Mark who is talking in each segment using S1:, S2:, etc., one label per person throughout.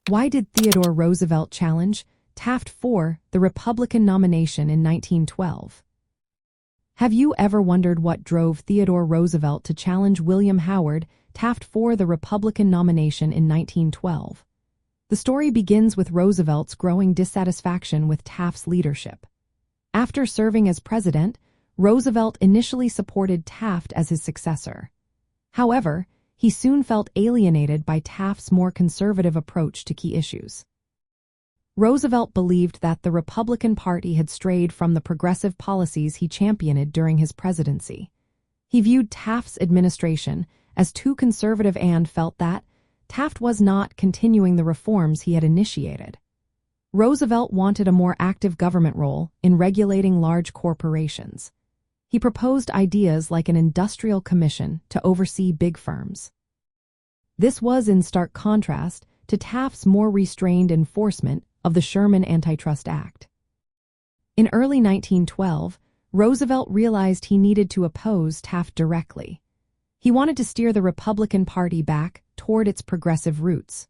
S1: Why did Theodore Roosevelt challenge Taft for the Republican nomination in 1912? Have you ever wondered what drove Theodore Roosevelt to challenge William Howard Taft for the Republican nomination in 1912? The story begins with Roosevelt's growing dissatisfaction with Taft's leadership. After serving as president, Roosevelt initially supported Taft as his successor. However, he soon felt alienated by Taft's more conservative approach to key issues. Roosevelt believed that the Republican Party had strayed from the progressive policies he championed during his presidency. He viewed Taft's administration as too conservative and felt that Taft was not continuing the reforms he had initiated. Roosevelt wanted a more active government role in regulating large corporations. He proposed ideas like an industrial commission to oversee big firms. This was in stark contrast to Taft's more restrained enforcement of the Sherman Antitrust Act. In early 1912, Roosevelt realized he needed to oppose Taft directly. He wanted to steer the Republican Party back toward its progressive roots.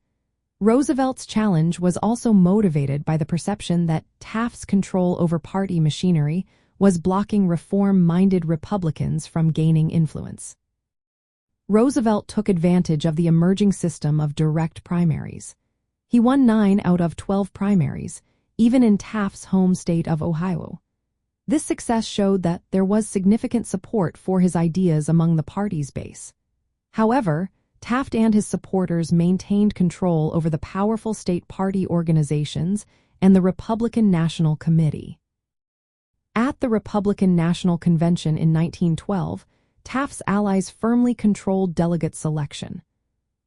S1: Roosevelt's challenge was also motivated by the perception that Taft's control over party machinery was blocking reform-minded Republicans from gaining influence. Roosevelt took advantage of the emerging system of direct primaries. He won 9 out of 12 primaries, even in Taft's home state of Ohio. This success showed that there was significant support for his ideas among the party's base. However, Taft and his supporters maintained control over the powerful state party organizations and the Republican National Committee. At the Republican National Convention in 1912, Taft's allies firmly controlled delegate selection.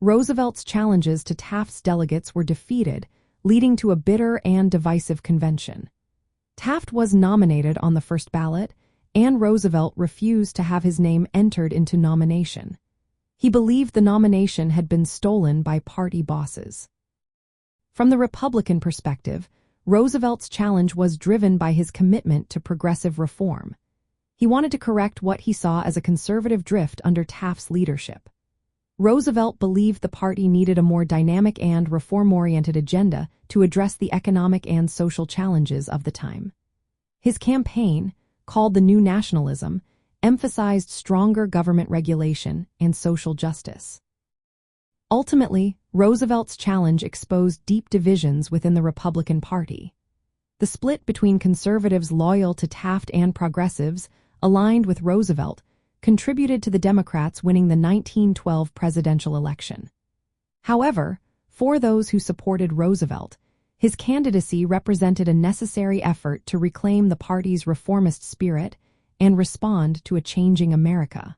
S1: Roosevelt's challenges to Taft's delegates were defeated, leading to a bitter and divisive convention. Taft was nominated on the first ballot, and Roosevelt refused to have his name entered into nomination. He believed the nomination had been stolen by party bosses. From the Republican perspective, Roosevelt's challenge was driven by his commitment to progressive reform. He wanted to correct what he saw as a conservative drift under Taft's leadership. Roosevelt believed the party needed a more dynamic and reform-oriented agenda to address the economic and social challenges of the time. His campaign, called the New Nationalism, emphasized stronger government regulation and social justice. Ultimately, Roosevelt's challenge exposed deep divisions within the Republican Party. The split between conservatives loyal to Taft and progressives aligned with Roosevelt contributed to the Democrats winning the 1912 presidential election. However, for those who supported Roosevelt, his candidacy represented a necessary effort to reclaim the party's reformist spirit and respond to a changing America.